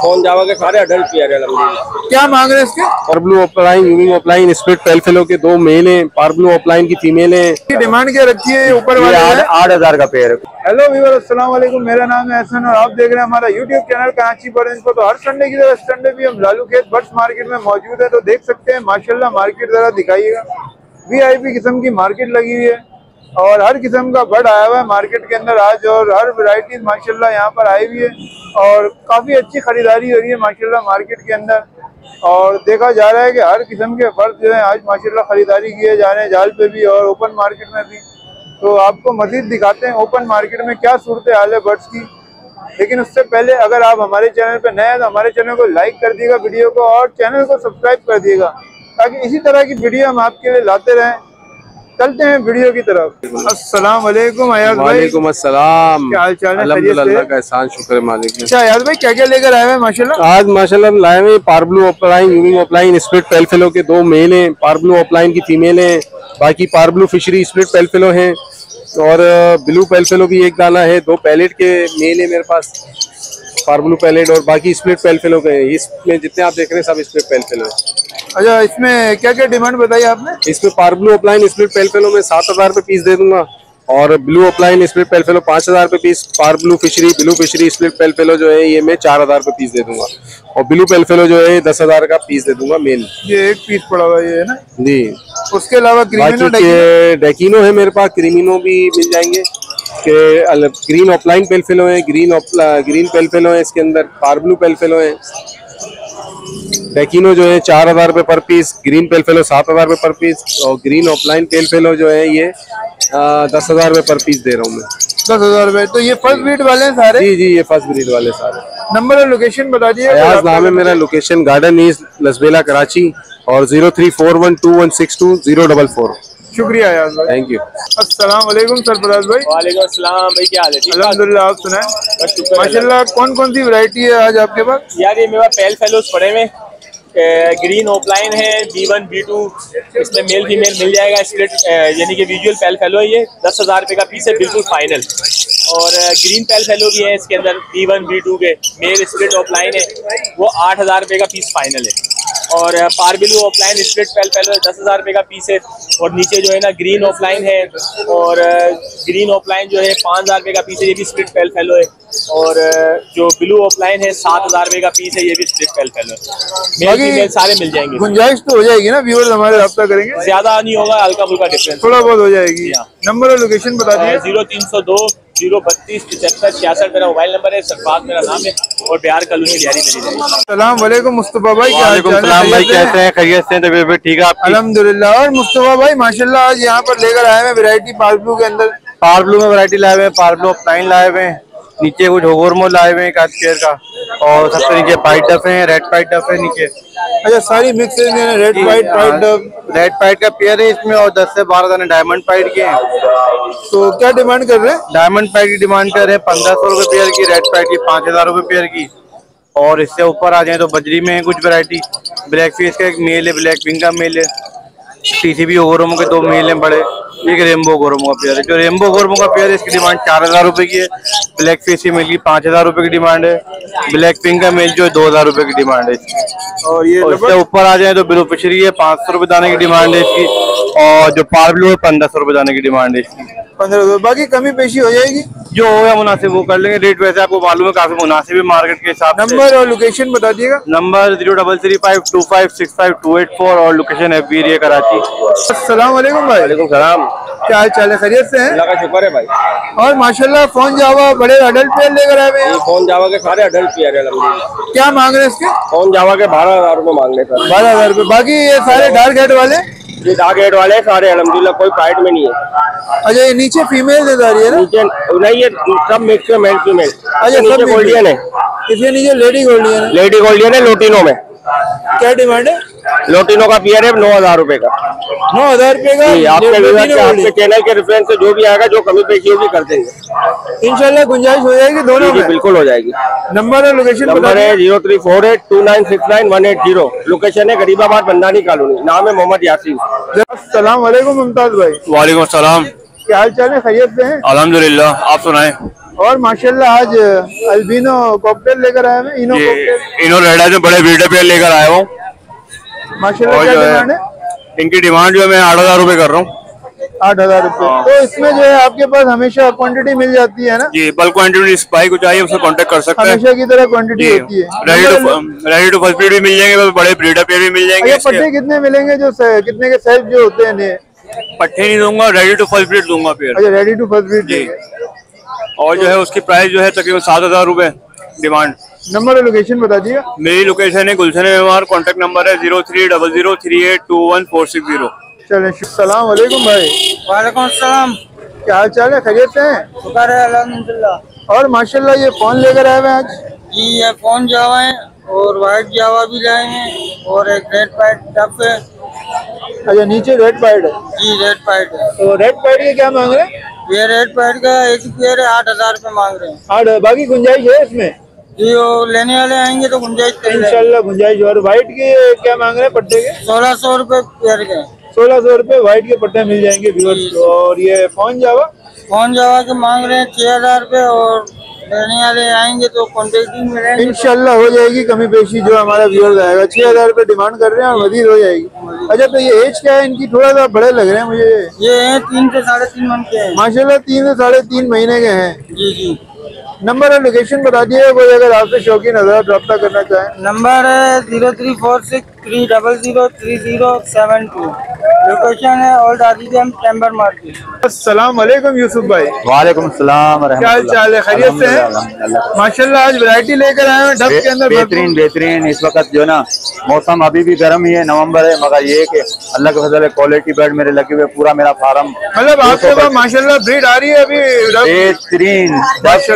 Phone जावा के सारे adult pair है। क्या मांग रहे हैं इसके? पारब्लू ऑफलाइन, यूनिंग ऑफलाइन, स्प्लिट पेलफेलो के 2 मेल हैं, पारब्लू ऑफलाइन की फीमेल है। डिमांड क्या रखी है ऊपर वाले? 8,000 का पेयर है। हेलो व्यूअर्स, अस्सलाम वालेकुम। मेरा नाम है एहसन और आप देख रहे हैं हमारा YouTube channel Karachi birds info. तो हर संडे की तरह संडे भी हम लालू खेत बर्ड्स मार्केट में मौजूद है। तो देख सकते हैं माशाल्लाह मार्केट जरा दिखाइएगा। वीआईपी किस्म की मार्केट लगी हुई है और हर किस्म का बर्ड आया हुआ है मार्केट के अंदर आज, और हर वैरायटी माशाल्लाह यहाँ पर आई हुई है और काफी अच्छी खरीदारी हो रही है माशाल्लाह मार्केट के अंदर। और देखा जा रहा है कि हर किस्म के बर्ड जो है आज माशाल्लाह खरीदारी किए जा रहे हैं, जाल पे भी और ओपन मार्केट में भी। तो आपको मजीद दिखाते हैं ओपन मार्केट में क्या सूरत हाल है बर्ड्स की। लेकिन उससे पहले अगर आप हमारे चैनल पर नए हैं तो हमारे चैनल को लाइक कर दिएगा वीडियो को, और चैनल को सब्सक्राइब कर दिएगा ताकि इसी तरह की वीडियो हम आपके लिए लाते रहें। चलते हैं वीडियो की तरफ। अस्सलाम वालेकुम अयाज भाई। वालेकुम अस्सलाम। क्या हाल चाल है? अल्हम्दुलिल्लाह का एहसान, शुक्र है मालिक ने। अच्छा अयाज भाई, क्या क्या लेकर आए हैं माशाल्लाह? आज माशाल्लाह लाए हुए पारब्लू ऑफलाइन, यूनिंग ऑफलाइन, स्प्लिट पेलफेलो के 2 मेल हैं, पारब्लू ऑफलाइन की फीमेल है, बाकी पारब्लू फिशरी स्प्लिट पेलफेलो हैं और ब्लू पेलफेलो भी एक दाना है। 2 पैलेट के मेल है मेरे पास, पारब्लू पैलेट, और बाकी स्प्लिट पेलफेलो के हैं। इसमें जितने आप देख रहे हैं सब स्प्लिट पेलफेलो है। अच्छा, इसमें क्या क्या डिमांड बताई आपने? इसमें पारब्लू ऑफलाइन स्प्लिट पेलफेलो में 7,000 रुपये पीस दे दूंगा, और ब्लू ऑफलाइन स्प्लिट पेलफेलो 5,000 रुपये पीस। पारब्लू फिशरी, ब्लू फिशरी स्प्लिट पेलफेलो जो है ये मैं 4,000 रुपये पीस दे दूंगा, और ब्लू पेलफेलो जो है 10,000 का पीस दे दूंगा मेल। ये एक पीस पड़ा हुआ है ना जी। उसके अलावा क्रीमिनो डेकिनो है मेरे पास, क्रीमिनो भी मिल जाएंगे। ग्रीन ऑफलाइन पेलफेलो है, ग्रीन पेलफेलो है, इसके अंदर पारब्लू पेलफेलो है। डेकिनो जो है 4,000 रुपये पर पीस, ग्रीन पेलफेलो 7,000 रुपये पर पीस, और ग्रीन ऑफलाइन पेलफेलो जो है ये 10,000 रुपये पर पीस दे रहा हूँ मैं। 10,000 रुपये। तो ये फर्स्ट ब्रीड वाले हैं सारे? जी, ये फर्स्ट ब्रीड वाले सारे। नंबर और लोकेशन बता दिए। अयाज नाम है मेरा, location garden east Lasbela Karachi, और 034121620044। शुक्रिया अयाज भाई, थैंक यू। अस्सलाम वालेकुम सरफराज भाई। वालेकुम अस्सलाम भाई, क्या हाल है? अल्हम्दुलिल्लाह, आप सुनाएं। माशाल्लाह कौन कौन सी वैरायटी है आज आपके पास? यार ये मेरे पास पेल फेलोज पड़े में, ग्रीन ऑफलाइन है, B1 B2, इसमें मेल फीमेल मिल जाएगा। स्प्लिट यानी कि विजुअल पेल फेलो है, ये 10,000 रुपये का पीस है, बिल्कुल फाइनल। और ग्रीन पेल फेलो भी है इसके अंदर, B1 B2 के मेल स्प्लिट ऑफलाइन है, वो 8,000 रुपये का पीस फाइनल है। और पारब्लू ऑफलाइन स्प्लिट पेल फेलो 10,000 रुपये का पीस है। और नीचे जो है ना ग्रीन ऑफलाइन है, और ग्रीन ऑफलाइन जो है 5,000 रुपये का पीस है, ये भी स्प्लिट पेल फेलो है। और जो ब्लू ऑफलाइन है 7,000 रुपये का पीस है, ये भी स्प्लिट पेल फेलो है। मेल फीमेल सारे मिल जाएंगे। गुंजाइश तो हो जाएगी ना, व्यूअर्स हमारे रब्ता करेंगे? ज्यादा नहीं होगा, हल्का फुल्का डिफरेंस थोड़ा बहुत हो जाएगी। नंबर और लोकेशन बता दिए। 0302 032 75 66 मेरा मोबाइल नंबर है। सरफराज मेरा नाम है, और बिहार कॉलोनी लियारी मेरी जाएगी। सलाम वालेकुम मुस्तफा भाई, क्या हाल चाल है? भाई कैसे हैं? खैरियत से? तबीयत भी ठीक है आपकी? अल्हम्दुलिल्लाह। और मुस्तफा भाई माशाल्लाह आज यहाँ पर लेकर आए हैं वैरायटी पारब्लू के अंदर। पारब्लू में वैरायटी लाए हुए हैं, पारब्लू ऑफलाइन लाए हुए हैं, नीचे कुछ होगोरमो लाए हुए हैं एक आध पेयर का, और सबसे नीचे पाइट डफ है, रेड पाइट डफ है नीचे। अच्छा, सारी मिक्स है, रेड पाइट पाइट डफ। रेड पाइट का पेयर है इसमें, और 10 से 12 दाने डायमंड पाइट के हैं। तो क्या डिमांड कर रहे हैं? डायमंड पाइट की डिमांड कर रहे हैं 1,500 रुपये पेयर की, रेड पाइट की 5,000 रुपये पेयर की। और इससे ऊपर आ जाए तो बजरी में है कुछ वैरायटी। ब्लैक फेस का एक मेल है, ब्लैक विंग का मेल है, TCB गोरमो के 2 मेल हैं बड़े, एक रेम्बो गोरमो का पेयर है। जो रेम्बो गोरमो का पेयर है इसकी डिमांड 4,000 रुपये की है। ब्लैक फेस मेल की 5,000 रुपये की डिमांड है। ब्लैक पिंक का मेल जो है 2,000 रुपये की डिमांड है इसकी। और ये इससे ऊपर आ जाए तो ब्लू फिशरी है, 500 रुपये दाने की डिमांड है इसकी, और जो पारब्लू है 1,500 रुपये दाने की डिमांड है इसकी। 1500। बाकी कमी पेशी हो जाएगी, जो होगा मुनासिब वो कर लेंगे। रेट वैसे आपको मालूम है काफी मुनासिब है मार्केट के हिसाब से। नंबर और लोकेशन बता दिएगा। नंबर 0335256524, और लोकेशन है वीर कराची। अस्सलाम वालेकुम भाई। वालेकुम सलाम। क्या हाल चाल है? खैरियत से हैं? अल्लाह का शुक्र है भाई। और माशाल्लाह फोन जावा बड़े अडल्ट पेयर लेकर आए हैं। फोन जावा के सारे अडल्ट पेयर है। क्या मांग रहे हैं इसके? फोन जावा के 12,000 रुपये मांग रहे सर। 12,000 रुपये। बाकी ये सारे डार्क हेड वाले? ये डार्क हेड वाले सारे अल्हम्दुलिल्लाह, कोई फाइट में नहीं है। अच्छा, ये नीचे फीमेल दे रही है ना? नीचे नहीं, ये सब मिक्स है, मेल फीमेल। अच्छा, नीचे गोल्डियन है, इसके नीचे लेडी गोल्डियन है। लेडी गोल्डियन है लोटिनो में। क्या डिमांड है? लोटिनो का पेयर है 9,000 रुपए का। 9,000 रुपए का? आपके चैनल के रेफरेंस से जो भी आएगा, जो कमी पेशी होगी कर देंगे इंशाल्लाह। गुंजाइश हो जाएगी दोनों में? बिल्कुल हो जाएगी। नंबर और लोकेशन नंबर है 034829699180। लोकेशन है गरीबाबाद बंदानी कॉलोनी, नाम है मोहम्मद यासीन। अस्सलाम वालेकुम मुमताज भाई। वालेकुम सलाम। क्या हाल चाल है? खैरियत से हैं? अल्हम्दुलिल्लाह, आप सुनाएं। और माशाल्लाह आज अल्बिनो कॉकटेल लेकर आए हैं, इनो कॉकटेल। इनो रेड है, बड़े ब्रीडर पेयर लेकर आया हूँ माशाल्लाह। क्या डिमांड है? इनकी डिमांड जो है मैं 8,000 रुपए कर रहा हूँ। 8,000 रुपए। तो इसमें जो है आपके पास हमेशा क्वांटिटी मिल जाती है ना? जी, बल्क क्वांटिटी भाई को चाहिए उससे कांटेक्ट कर सकते हैं। हमेशा की तरह क्वांटिटी होती है। रेडी टू फर्स्ट ब्रीड भी मिल जाएंगे, बड़े ब्रीडर पेयर भी मिल जाएंगे। पट्टे कितने मिलेंगे, जो कितने के साइज जो होते हैं? पट्टे नहीं दूंगा, रेडी टू फर्स्ट ब्रीड दूंगा पेयर। अच्छा, रेडी टू फर्स्ट ब्रीड जी। और जो है उसकी प्राइस जो है तकरीबन 7,000 रुपए डिमांड। नंबर और लोकेशन बता दिया। मेरी लोकेशन है गुलशन व्यवहार, कॉन्टेक्ट नंबर है 0300382140। चले, सलाम वालेकुम भाई। वालेकुम सलाम। क्या हाल चाल है? खैरियत से हैं? शुक्र है अल्हम्दुलिल्लाह। और माशाल्लाह ये फोन लेकर आए हुए आज? जी, ये फोन जावा है और वाइट जावा भी लाए हैं और एक रेड पाइट डफ है। अच्छा, नीचे रेड पाइड है जी, रेड पाइट है। तो रेड पाइड के क्या मांग रहे हैं? ये रेड पाइट का एक पेयर है, 8,000 रुपए मांग रहे हैं। 8, बाकी गुंजाइश है इसमें? जी, वो लेने वाले आएंगे तो गुंजाइश करेंगे इंशाल्लाह गुंजाइश। और वाइट के क्या मांग रहे हैं पट्टे के? 1,600 रुपए पेयर के। 1,600 रुपए वाइट के पट्टे मिल जाएंगे व्यूअर्स को। और ये फोन जावा? फोन जावा के मांग रहे हैं 6,000 रुपए और लेने वाले आएंगे तो कॉन्टेक्टिंग मिलेंगे। इंशाल्लाह हो जाएगी कमी पेशी, जो हमारा व्यूअर्स आएगा। 6,000 रुपए डिमांड कर रहे हैं और मजीद हो जाएगी। अच्छा, तो ये एज क्या है इनकी? थोड़ा सा बड़े लग रहे हैं मुझे। ये 3 से 3.5 मंथ के हैं माशाल्लाह, 3 से 3.5 महीने के हैं। जी जी। नंबर और लोकेशन बता दिए, कोई अगर आपसे शौकीन हज़रात रब्ता करना चाहें। नंबर है 0346300307 लोकेशन है ओल्ड आदिगम टेम्बर मार्केट। अस्सलाम वालेकुम यूसुफ भाई। वालेकुम सलाम। क्या हाल चाल है? खैरियत से हैं? माशाल्लाह आज वैरायटी लेकर आए हैं डब के अंदर। बेहतरीन। इस वक्त जो ना मौसम अभी भी गर्म ही है, नवंबर है, मगर ये कि अल्लाह के फजल क्वालिटी बेड मेरे लगे हुए, पूरा मेरा फार्म मतलब आपके पास माशाल्लाह ब्रीड आ रही है अभी बेहतरीन। 10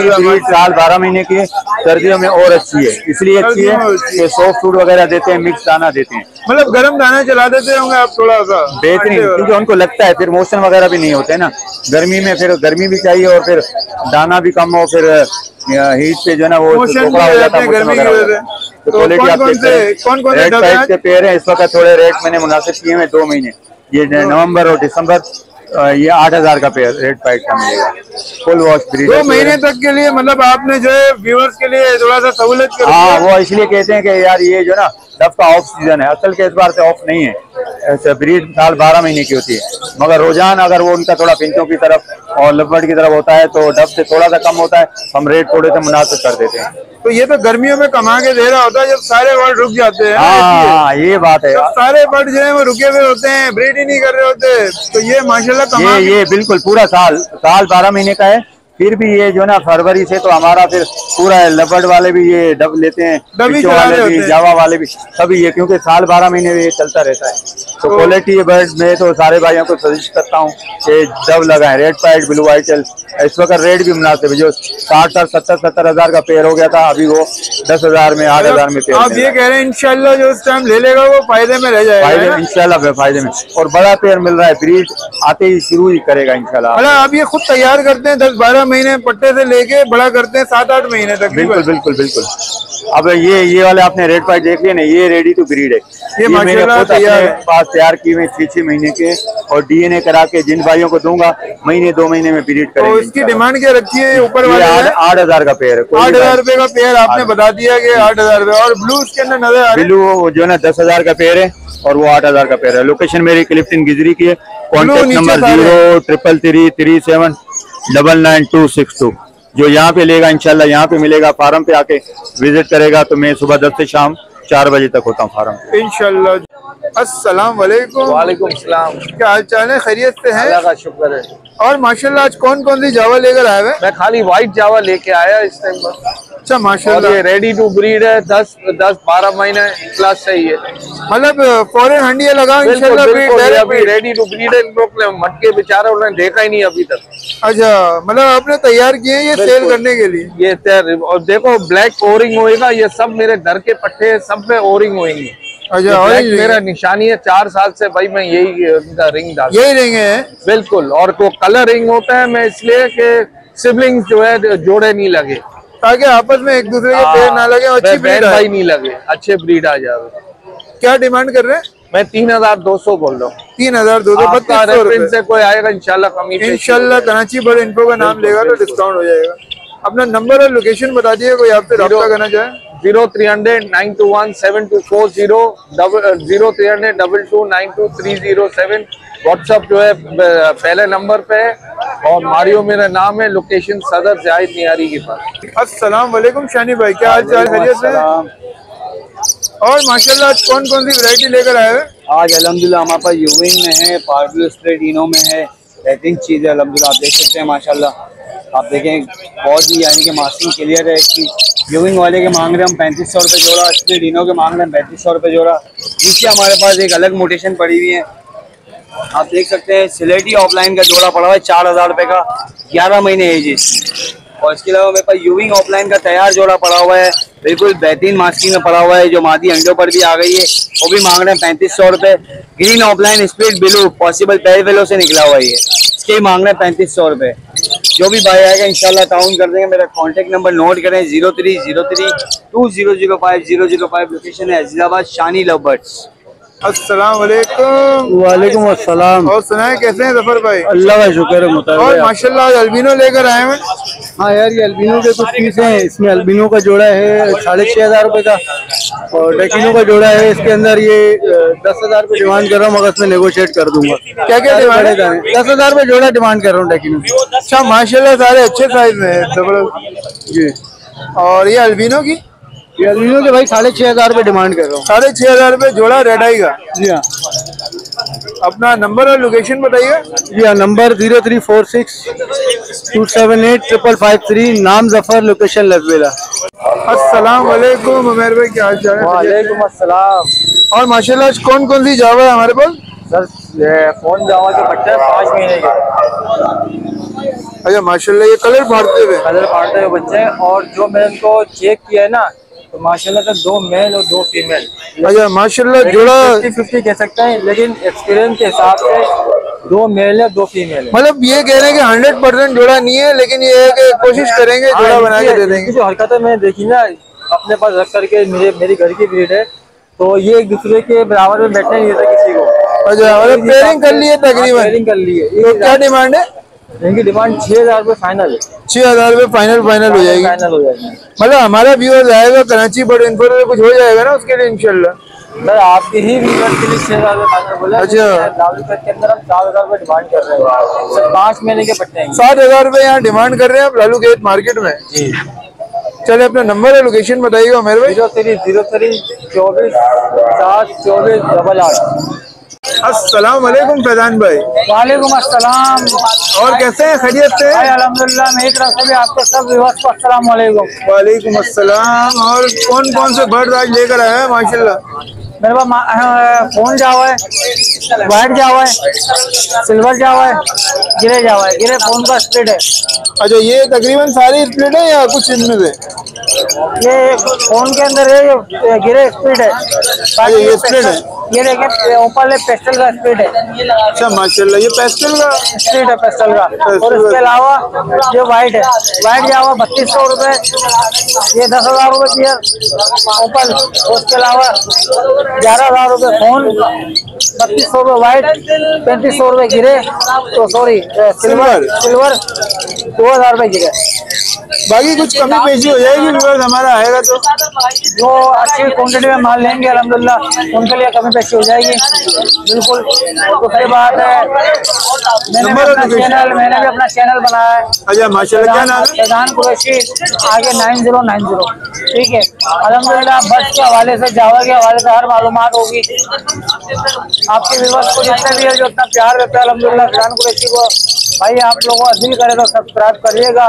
12 महीने की, सर्दियों में और अच्छी है। इसलिए अच्छी है कि सॉफ्ट फूड वगैरह देते हैं, मिक्स दाना देते हैं। मतलब गर्म दाना चला देते होंगे आप थोड़ा सा? बेहतरीन, क्योंकि उनको लगता है फिर मोशन वगैरह भी नहीं होते ना गर्मी में, फिर गर्मी भी चाहिए और फिर दाना भी कम हो, फिर हीट पे जो है ना वो टोकरा हो जाता है मोशन वगैरह हो जाता है। तो क्वालिटी आप देखते हैं। रेड साइज के पेड़ है, इस वक्त थोड़े रेट मैंने मुनासिब किए हैं 2 महीने। ये नवंबर और दिसंबर ये 8,000 का पेयर रेड पाइट का मिलेगा, फुल वॉश ब्रीड। 2 महीने तक के लिए मतलब आपने जो है व्यूअर्स के लिए थोड़ा सा सहूलत कर। हाँ, वो इसलिए कहते हैं कि यार ये जो ना डब का ऑफ सीजन है, असल के इस बार से ऑफ नहीं है। ऐसे ब्रीड साल 12 महीने की होती है, मगर रोजाना अगर वो उनका थोड़ा पिंचों की तरफ और लवबर्ड की तरफ होता है तो डब से थोड़ा सा कम होता है, हम रेट थोड़े से मुनासिब कर देते हैं। तो ये तो गर्मियों में कमा के दे रहा होता है जब सारे बर्ड रुक जाते हैं। हाँ, ये बात है। सारे बर्ड जो है वो रुके हुए होते हैं, ब्रीड ही नहीं कर रहे होते, तो ये माशाल्लाह कमा ये बिल्कुल पूरा साल 12 महीने का है। फिर भी ये जो ना फरवरी से तो हमारा फिर पूरा लबर्ड वाले भी ये डब लेते हैं, पिच्चों वाले भी, जावा वाले भी, सभी ये, क्योंकि साल 12 महीने ये चलता रहता है। तो क्वालिटी बर्ड में तो सारे भाइयों को सजेस्ट करता हूँ कि डब लगाएं, रेड पाइट, ब्लू आइटल। इस वक्त रेट भी मुनासिब है, जो 60-70 हज़ार का पेयर हो गया था, अभी वो 10,000 में 8,000 में पेयर। आप ये कह रहे हैं इंशाल्लाह जो उस टाइम ले लेगा वो फायदे में रह जाएगा? फायदे में इंशाल्लाह, फायदे में। और बड़ा पेयर मिल रहा है, ब्रीड आते ही शुरू ही करेगा इंशाल्लाह। मतलब आप ये खुद तैयार करते हैं 10-12 महीने पट्टे से लेके बड़ा करते हैं 7-8 महीने तक? बिल्कुल बिल्कुल बिल्कुल। अब ये वाले आपने रेड पाइट देख लिया ना, ये रेडी टू ब्रीड है। ये मेरे खुद अपने पास तैयार किए हुए 6-6 महीने के, और डीएनए करा के जिन भाइयों को दूंगा महीने 2 महीने में ब्रीड करेंगे। तो इसकी डिमांड क्या रखी है ऊपर वाले? 8,000 का पेयर है। 8,000 रुपए का पेयर आपने बता दिया कि 8,000 रुपए। और ब्लू उसके अंदर नजर आ रहा है? ब्लू जो है ना 10,000 का पेयर है और वो 8,000 का पेयर है। लोकेशन मेरी क्लिफ्टन गिजरी की है। Contact number 0333399262। जो यहाँ पे लेगा इंशाल्लाह यहाँ पे मिलेगा, फार्म पे आके विजिट करेगा। तो मैं सुबह 10 से शाम 4 बजे तक होता हूँ फार्म पे इंशाल्लाह। अस्सलाम वालेकुम। वालेकुम सलाम। क्या हाल चाल है? खैरियत से हैं? अल्लाह का शुक्र है। और माशाल्लाह आज कौन कौन सी जावा लेकर आए हुए? मैं खाली व्हाइट जावा लेके आया इस टाइम पर। अच्छा माशाल्लाह। ये रेडी टू ब्रीड है, 10-12 महीने प्लस चाहिए। मतलब फॉरेन हंडिया लगा इंशाल्लाह अभी रेडी टू ब्रीड है। मटके बेचारा उन्होंने देखा ही नहीं अभी तक। अच्छा, मतलब आपने तैयार किए ये सेल करने के लिए? ये तैयार। और देखो ब्लैक ओरिंग होएगा, ये सब मेरे घर के पट्टे सब में ओरिंग होएंगे। अच्छा, मेरा निशानी है 4 साल से भाई, मैं यही रिंग डाल यही रिंग है बिल्कुल। और तो कलर रिंग होता है, मैं इसलिए कि सिबलिंग्स जो है जोड़े नहीं लगे, ताकि आपस में एक दूसरे के पैर ना लगे और अच्छी ब्रीड भाई नहीं लगे, अच्छे ब्रीड आ जाए। क्या डिमांड कर रहे हैं? मैं 3,200 बोल रहा हूँ। 3,200 से कोई आएगा इंशाल्लाह कमी। इंशाल्लाह कराची बर्ड इन्फो का नाम लेगा तो डिस्काउंट हो जाएगा। अपना नंबर और लोकेशन बता दिए, कोई आपसे रब्ता करना चाहे। 0300-921-7240 0300-2292307। व्हाट्सअप जो है पहले नंबर पे है और मारियो मेरा नाम है, लोकेशन सदर जाहिद नियारी के पास। अस्सलाम वालेकुम शानी भाई, क्या हाल चाल, खैरियत से? और माशाल्लाह आज कौन कौन सी वैरायटी लेकर आए हैं? आज अल्हम्दुलिल्लाह हमारे पास यूविंग में है, पार्बल स्प्रेड इनो में है, बेहतरीन चीज़ है अल्हम्दुलिल्लाह। आप देख सकते हैं माशाल्लाह, आप देखें बहुत ही यानी कि मास्किंग क्लियर है इसकी। यूविंग वाले के मांग रहे हम 3500 रुपये जोड़ा, स्प्रेड इनो के मांग रहे हैं 3500 रुपये जोड़ा। नीचे हमारे पास एक अलग मोटेशन पड़ी हुई है, आप देख सकते हैं सिलेटी ऑफलाइन का जोड़ा पड़ा हुआ है 4000 रुपये का, 11 महीने एज है। और इसके अलावा मेरे पास यूविंग ऑफलाइन का तैयार जोड़ा पड़ा हुआ है, बिल्कुल बेहतरीन मास्किंग में पड़ा हुआ है, जो मादी अंडों पर भी आ गई है, वो भी मांग रहे हैं 3500 रुपये। Green offline split blue possible पेरिवेलो से निकला हुआ है, इसके मांग रहे हैं 3500 रुपये। जो भी भाई आएगा इंशाल्लाह ताउन कर देंगे। मेरा कॉन्टेक्ट नंबर नोट करें 03032005 लोकेशन है हैदराबाद शानी लव बर्ड्स। अस्सलाम वालेकुम। वालेकुम अस्सलाम। और सुनाए कैसे हैं जफर भाई? अल्लाह का शुक्र है मुताबिक। और माशाल्लाह आज अल्बिनो लेकर आए हैं। हाँ यार, ये अल्बिनो के कुछ पीस हैं, इसमें अल्बिनो का जोड़ा है 6500 रुपये का और डेकिनो का जोड़ा है। इसके अंदर ये 10,000 रुपये डिमांड कर रहा हूँ, मगर इसमें नेगोशिएट कर दूंगा। क्या क्या डिमांड है? 10,000 रुपये जोड़ा डिमांड कर रहा हूँ डेकिनो। अच्छा माशाल्लाह सारे अच्छे साइज में है, जबरदस्त जी। और ये अल्बिनो की? ये अल्बिनो के भाई 6500 रुपये डिमांड कर रहा हूँ। 6500 रुपये जोड़ा रेड आई का। जी हाँ। अपना नंबर और लोकेशन बताइए। जी हाँ, नंबर 0346278553, नाम जफर, लोकेशन लजवेला। अस्सलाम वालेकुम उमर भाई, क्या हाल चाल है? वालेकुम अस्सलाम। और माशाल्लाह आज कौन कौन सी जावा है हमारे पास? सर फोन जावा के बच्चे 5 महीने के। अच्छा माशाल्लाह, ये कलर फाड़ते हुए बच्चे हैं और जो मैंने उनको चेक किया है ना, तो माशाल्लाह से 2 मेल और 2 फीमेल। अच्छा माशाल्लाह जोड़ा 50-50 कह सकते हैं, लेकिन एक्सपीरियंस के हिसाब से 2 मेल है 2 फीमेल है। मतलब ये कह रहे हैं कि 100% जोड़ा नहीं है, लेकिन ये है कि कोशिश करेंगे जोड़ा बना के दे देंगे। जो हरकतें मैंने देखी ना अपने पास रख करके, मेरी घर की ब्रीड है, तो ये एक दूसरे के बराबर में बैठने नहीं देता किसी को। अच्छा मतलब पेयरिंग कर लिए तकरीबन? पेयरिंग कर ली है। तो क्या डिमांड है? इनकी डिमांड 6000 रुपये फाइनल है। 6000 रुपये फाइनल हो जाएगी? फाइनल हो जाएगी। मतलब हमारा व्यूअर्स आएगा कराची बर्ड इन्फो में, कुछ हो जाएगा ना उसके लिए इंशाल्लाह? सर आपके ही व्यूअर्स के लिए 6000 रुपये फाइनल बोला। अच्छा। लालूपेट के अंदर हम 4000 रुपये डिमांड कर रहे हैं सर, 5 महीने के पट्टे हैं। 7000 रुपये यहाँ डिमांड कर रहे हैं आप लालू गेट मार्केट में? जी। चले अपना नंबर और लोकेशन बताइएगा मेरे भाई। 0303242488। अस्सलाम वालेकुम फैजान भाई। वालेकुम अस्सलाम। और कैसे हैं, खैरियत से? अल्हम्दुलिल्लाह, मेरी तरफ से भी आपको सब व्यूअर्स को अस्सलाम वालेकुम। वालेकुम अस्सलाम। और कौन कौन से बर्ड आज लेकर आए हैं माशाल्लाह? मेरे पास फोन जावा है, वाइट जावा है, सिल्वर जावा है, गिरे जावा है। गिरे फोन का स्प्लिट है। अच्छा ये तकरीबन सारी स्प्लिट है या कुछ इनमें से? ये फोन के अंदर है, ये गिरे स्प्लिट है। अच्छा ये स्प्लिट है? ये देखिए ऊपर पेस्टल का स्प्लिट है। अच्छा माशाल्लाह, ये पेस्टल का स्प्लिट है, पेस्टल का। और इसके अलावा जो वाइट है, वाइट जावा 3200 रुपये, ये 10,000 रुपये की है ऊपर। उसके अलावा 11,000 रुपये फोन, 3200 रुपये वाइट, 3500 रुपये गिरे, तो सॉरी सिल्वर 2000 रुपये गिरे। बाकी कुछ कमी पेशी हो जाएगी व्यूअर्स हमारा आएगा तो? जो अच्छी क्वांटिटी में माल लेंगे अल्हम्दुलिल्लाह उनके लिए कमी पेशी हो जाएगी बिल्कुल। दूसरी बात है, मैंने भी अपना चैनल बनाया है। अच्छा माशाल्लाह, क्या नाम है? फैजान कुरैशी आगे 9090। ठीक है, अल्हम्दुलिल्लाह बर्ड्स के हवाले से, जावा के हवाले से हर मालूमात होगी। आपके व्यूअर्स को जितने भी है जो इतना प्यार देते हैं अल्हम्दुलिल्लाह फैजान कुरैशी को, भाई आप लोगों को दिल करे तो सब्सक्राइब करिएगा,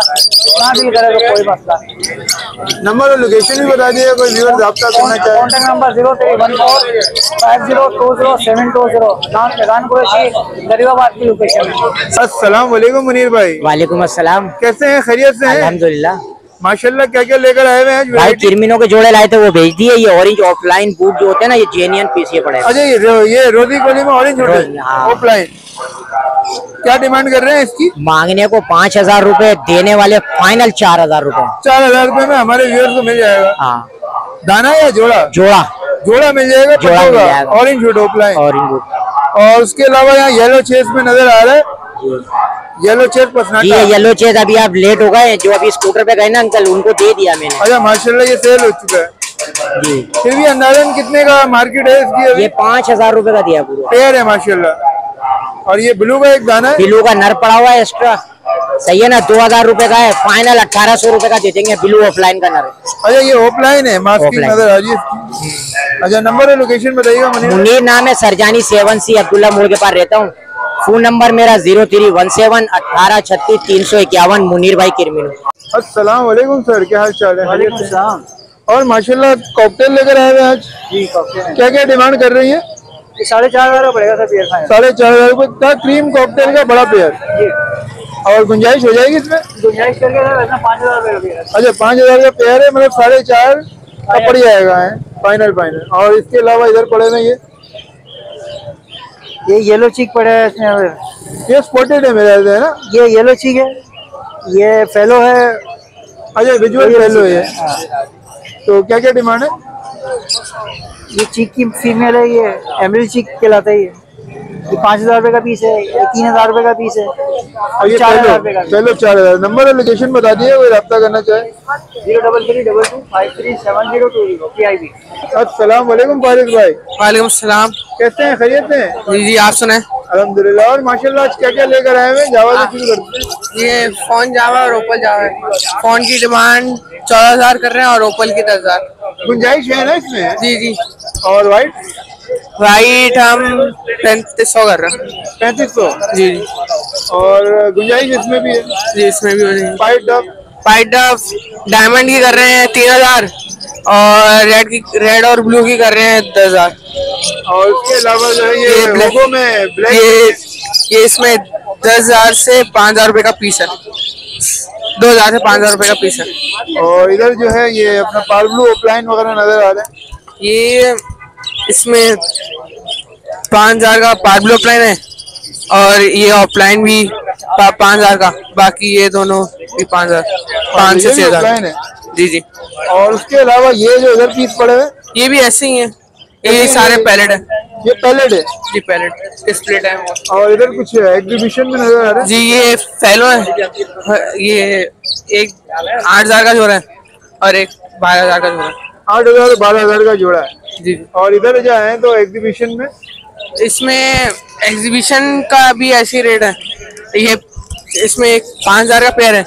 ना दिल करे तो कोई मसला नहीं। नंबर और लोकेशन भी बता दिए, कोई व्यूअर्स रब्ता करना चाहे। Contact number 031450207220। नाम फैजान कुरैशी, गरीबाबाद की लोकेशन है। अस्सलाम वालेकुम मुनीर भाई। वालेकुम अस्सलाम। कैसे हैं, खैरियत से हैं? अल्हम्दुलिल्लाह। माशाल्लाह, क्या क्या लेकर आए हुए हैं आज? भाई किरमिनों के जोड़े लाए थे, वो भेज दिए। ये ऑरेंज ऑफलाइन बूट जो होते हैं ना, ये जेन्युइन पीस ये पड़े। अच्छा ये रोजी कोली में ऑरेंज हाँ। ऑफलाइन क्या डिमांड कर रहे हैं इसकी? मांगने को 5000 रुपए, देने वाले फाइनल 4000 रुपए। 4000 रुपए में हमारे व्यूअर्स को मिल जाएगा। हाँ, दाना या जोड़ा? जोड़ा जोड़ा मिल जाएगा। जोड़ा मिल जाएगा। Orange boot offline. Orange boot. और उसके अलावा यहाँ येलो चेस में नजर आ रहा है, येलो चेक जी पसनाटा। ये येलो चेज अभी आप लेट हो गए, जो अभी स्कूटर पे गए ना अंकल, उनको दे दिया मैंने। अच्छा माशाल्लाह ये सेल हो चुका है जी। फिर भी अंदाजन कितने का मार्केट है इसकी अभी? ये 5000 रुपए का दिया पूरा। पेयर है माशाल्लाह। और ये ब्लू का एक दाना है, ब्लू का नर पड़ा हुआ है एक्स्ट्रा, सही है ना, 2000 रुपए का है, फाइनल 1800 रुपए का दे देंगे ब्लू ऑफलाइन का नर। अच्छा ये ऑफलाइन है, मास्किंग Offline। नजर आ रही है इसकी। अच्छा नंबर और लोकेशन बताइएगा मुनीर। मुनीर नाम है, सरजानी 7C अब्दुल्ला मोड़ के पास रहता हूँ। फोन नंबर मेरा 0317 18 36 351, मुनीर भाई किरमिनू। अस्सलाम वालेकुम सर, क्या हाल चाल है? वालेकुम सलाम। और माशाल्लाह कॉकटेल लेकर आए हैं आज, जी कॉकटेल क्या क्या डिमांड कर रही है? 4,500 का पड़ेगा सर पेयर फाइनल। 4,500 रुपए का क्रीम कॉकटेल का बड़ा पेयर। जी और गुंजाइश हो जाएगी इसमें? गुंजाइश करके सर वैसे 5,000 रुपए का पेयर है। अच्छा 5,000 का पेयर है, मतलब 4,500 का पड़ जाएगा है फाइनल फाइनल। और इसके अलावा इधर पड़े ना ये येलो चीक पड़ा है इसमें, ये स्पॉटेड है मेरे ख्याल से, है ना? ये येलो चीक है, ये फेलो है। अच्छा विजुअल फेलो है। तो क्या क्या डिमांड है? ये चीक की फीमेल है, ये एमरल्ड चीक कहलाता है। ये 5,000 रुपए का पीस है, ये 3,000 रुपए का पीस है, और ये 4,000 रुपए का। फेलो 4,000। नंबर और लोकेशन बता दिए, कोई रब्ता करना चाहे। 03322537020 PIB। अस्सलाम वालेकुम फारिक भाई, वालेकुम सलाम। कैसे हैं? खैरियत हैं? जी जी आप सुने। अल्हम्दुलिल्लाह। और माशाल्लाह आज क्या क्या लेकर आए हैं? जावा से शुरू करते हैं। ये फोन जावा और ओपल जावा है। फोन की डिमांड 14,000 कर रहे हैं और ओपल की 10,000। गुंजाइश है ना इसमें? जी जी। और वाइट वाइट हम 3500 कर रहे हैं। 3500। जी जी। और गुंजाइश इसमें भी है? जी इसमें भी हो जाएगी। वाइट डब वाइट डायमंड की कर रहे हैं 3,000 और रेड और ब्लू की कर रहे हैं 10,000। और उसके अलावा जो है ये ब्लैक लोगो में ब्लैक ये इसमें 10,000 से 5,000 रुपए का पीस है। 2,000 से 5,000 रुपए का पीस है। और इधर जो है ये अपना पार ब्लू ऑफलाइन वगैरह नजर आ रहे हैं। ये इसमें 5,000 का पार ब्लू ऑफलाइन है और ये ऑफलाइन भी 5,000 का, बाकी ये दोनों भी 5,000 5 से 6,000 है। जी जी। और उसके अलावा ये जो इधर पीस पड़े हैं ये भी ऐसे ही है, ये सारे पैलेट है। ये पैलेट है। जी पैलेट डिस्प्ले टाइम। और इधर कुछ एग्जीबिशन में नजर आ रहा है। जी ये फेलो है, ये एक 8,000 का जोड़ा है और एक 12,000 का जोड़ा है। 8,000 और 12,000 का जोड़ा है जी। और इधर जो है तो एग्जीबिशन में इसमें एग्जीबिशन का भी ऐसी रेट है। ये इसमें एक 5,000 का पेयर है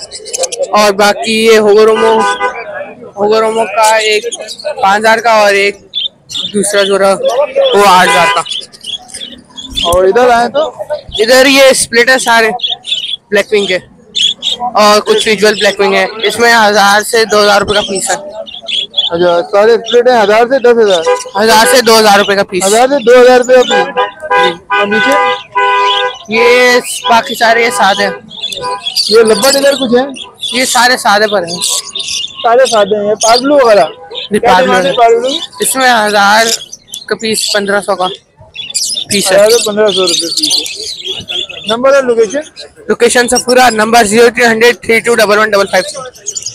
और बाकी ये होगोरोमो का एक 5,000 का और एक दूसरा जोड़ा वो 8,000 का। और इधर आए तो इधर ये स्प्लिट है सारे ब्लैक विंग के और कुछ विजुअल ब्लैक विंग है। इसमें 1,000 से 2,000 रुपए का पीस है। अच्छा सारे स्प्लिट है 1,000 से 10,000। 1,000 से 2,000 रुपए का पीस। 1,000 से 2,000 रुपये का पीस। और नीचे ये बाकी सारे ये सादे हैं। ये लब्बट इधर कुछ है? ये सारे सादे पर हैं। सारे सादे हैं। पागलू वगैरह क्या डिमांड है पागलू की? इसमें 1,000 का पीस 1,500 का पीस है। 1,500 रुपये पीस। नंबर और लोकेशन? लोकेशन से पूरा नंबर 0300321155।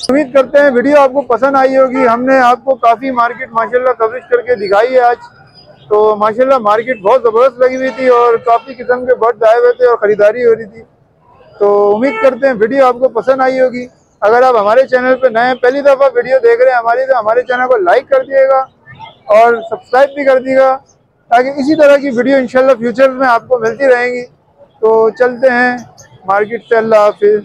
उम्मीद करते हैं वीडियो आपको पसंद आई होगी। हमने आपको काफ़ी मार्केट माशाल्लाह कवरेज करके दिखाई है आज। तो माशाल्लाह मार्केट बहुत ज़बरदस्त लगी हुई थी और काफ़ी किस्म के बर्ड्स आए हुए थे और ख़रीदारी हो रही थी। तो उम्मीद करते हैं वीडियो आपको पसंद आई होगी। अगर आप हमारे चैनल पर नए पहली दफ़ा वीडियो देख रहे हैं हमारी, तो हमारे चैनल को लाइक कर दिएगा और सब्सक्राइब भी कर दिएगा, ताकि इसी तरह की वीडियो इंशाल्लाह फ्यूचर में आपको मिलती रहेंगी। तो चलते हैं मार्केट से। अल्लाह हाफिज़।